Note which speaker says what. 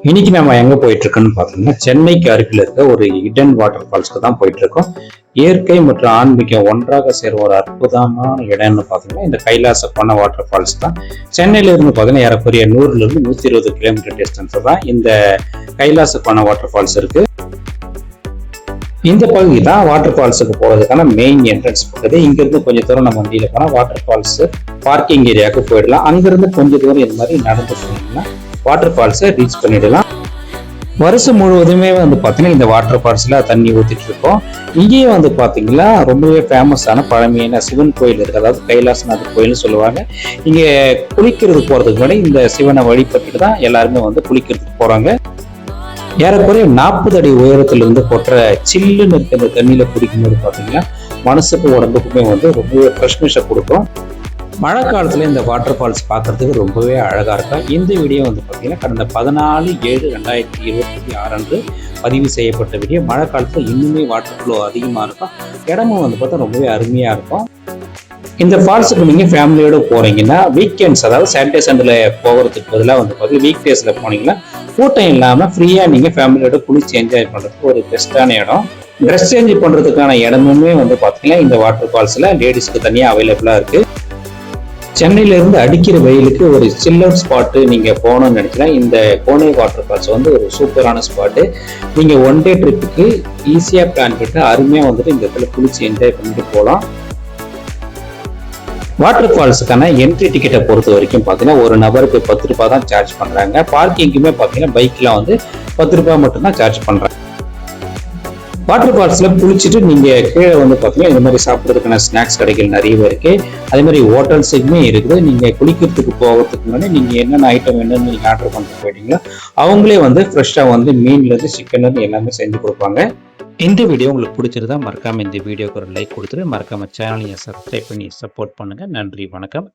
Speaker 1: இன்னைக்கு நம்ம எங்க போயிட்டு இருக்கோம்னு பார்த்தோம்னா சென்னைக்கு அருகில் இருக்க ஒரு ஹிடன் வாட்டர் ஃபால்ஸ்க்கு தான் போயிட்டு இருக்கோம். இயற்கை மற்றும் ஆன்மீகம் ஒன்றாக சேரும் ஒரு அற்புதமான இடம்னு பார்த்தீங்கன்னா இந்த கைலாச கொண வாட்டர் ஃபால்ஸ் தான். சென்னையில இருந்து பார்த்தீங்கன்னா ஏறக்குறைய 100ல இருந்து 120 கிலோமீட்டர் டிஸ்டன்ஸ் தான் இந்த கைலாச கொண வாட்டர் ஃபால்ஸ் இருக்கு. இந்த பகுதி தான் வாட்டர் ஃபால்ஸுக்கு போறதுக்கான மெயின் என்ட்ரன்ஸ் பகுதி. இங்க இருந்து கொஞ்சம் தூரம் நம்ம வண்டியில போனா வாட்டர் ஃபால்ஸ் பார்க்கிங் ஏரியாவுக்கு போயிடலாம். அங்கிருந்து கொஞ்சம் தூரம் இந்த மாதிரி நடந்து போனீங்கன்னா வாட்டர் ஃபால்ஸை ரீச் பண்ணிடலாம். வருஷம் முழுவதுமே வந்து பார்த்தீங்கன்னா இந்த வாட்டர் ஃபால்ஸ்ல தண்ணி ஊத்திட்டு இருக்கோம். இங்கேயே வந்து பார்த்தீங்கன்னா ரொம்பவே ஃபேமஸான பழமையான சிவன் கோயில் இருக்கு, அதாவது கைலாசநாதர் கோயில்னு சொல்லுவாங்க. இங்கே குளிக்கிறது போறதுக்கு முன்னாடி இந்த சிவனை வழிபட்டுட்டு தான் எல்லாருமே வந்து குளிக்கிறதுக்கு போறாங்க. ஏறக்குறைய 40 அடி உயரத்துல இருந்து கொட்டுற சில்லுன்னு இருக்க இந்த தண்ணியில குடிக்கும்போது பார்த்தீங்கன்னா மனசுக்கு உடம்புக்குமே வந்து ரொம்பவே ஃப்ரெஷ்னஸை கொடுக்கும். மழை காலத்துல இந்த வாட்டர் ஃபால்ஸ் பார்க்கறதுக்கு ரொம்பவே அழகா இருக்கும். இந்த வீடியோ வந்து பார்த்தீங்கன்னா கடந்த 14/7/2026 அன்று பதிவு செய்யப்பட்ட வீடியோ. மழை காலத்துல இன்னுமே வாட்டர் ஃப்ளோ அதிகமா இருக்கும். இடமும் வந்து பார்த்தா ரொம்பவே அருமையா இருக்கும். இந்த ஃபால்ஸுக்கு நீங்க ஃபேமிலியோட போறீங்கன்னா வீக்கெண்ட்ஸ், அதாவது சாட்டர்டே சண்டேல போகிறதுக்கு பதிலாக வந்து பார்த்தீங்கன்னா வீக் டேஸ்ல போனீங்கன்னா கூட்டம் இல்லாம ஃப்ரீயா நீங்க ஃபேமிலியோட குளிச்சு என்ஜாய் பண்றதுக்கு ஒரு பெஸ்டான இடம். ட்ரெஸ் சேஞ்ச் பண்றதுக்கான இடமுமே வந்து பார்த்தீங்கன்னா இந்த வாட்டர் ஃபால்ஸ்ல லேடிஸ்க்கு தனியாக அவைலபிளா இருக்கு. சென்னையில இருந்து அடிக்கிற வெயிலுக்கு ஒரு சில் அவுட் ஸ்பாட்டு நீங்க போகணும்னு நினைச்சா இந்த கோனை வாட்டர் ஃபால்ஸ் வந்து ஒரு சூப்பரான ஸ்பாட்டு. நீங்க ஒன் டே ட்ரிப்புக்கு ஈஸியா பிளான் பண்ணிட்டு அருமையா வந்துட்டு இந்த இடத்துல குளிச்சு என்ஜாய் பண்ணிட்டு போகலாம். வாட்டர் ஃபால்ஸுக்கான என்ட்ரி டிக்கெட்டை பொறுத்த வரைக்கும் பார்த்தீங்கன்னா ஒரு நபருக்கு 10 ரூபாய் தான் சார்ஜ் பண்றாங்க. பார்க்கிங்குமே பார்த்தீங்கன்னா பைக்லாம் வந்து 10 ரூபாய் மட்டும் தான் சார்ஜ் பண்றாங்க. வாட்டர் ஃபால்ஸ்ல குளிச்சுட்டு நீங்க கீழே வந்து பார்த்தீங்கன்னா இந்த மாதிரி சாப்பிட்றதுக்கான ஸ்நாக்ஸ் கடைகள் நிறையவே இருக்கு. அதே மாதிரி ஹோட்டல்ஸுக்குமே இருக்குது. நீங்க குளிக்கிறதுக்கு போகிறதுக்கு முன்னாடி நீங்க என்னென்ன ஐட்டம் வேணும்னு நீங்க ஆர்டர் பண்ணிட்டு போயிட்டீங்களோ அவங்களே வந்து ஃப்ரெஷ்ஷா வந்து மீன்ல இருந்து சிக்கன்ல இருந்து எல்லாமே செஞ்சு கொடுப்பாங்க. இந்த வீடியோ உங்களுக்கு பிடிச்சிருந்தா மறக்காம இந்த வீடியோக்கு ஒரு லைக் கொடுத்துட்டு மறக்காம சேனலையும் சப்ஸ்கிரைப் பண்ணி சப்போர்ட் பண்ணுங்க. நன்றி, வணக்கம்.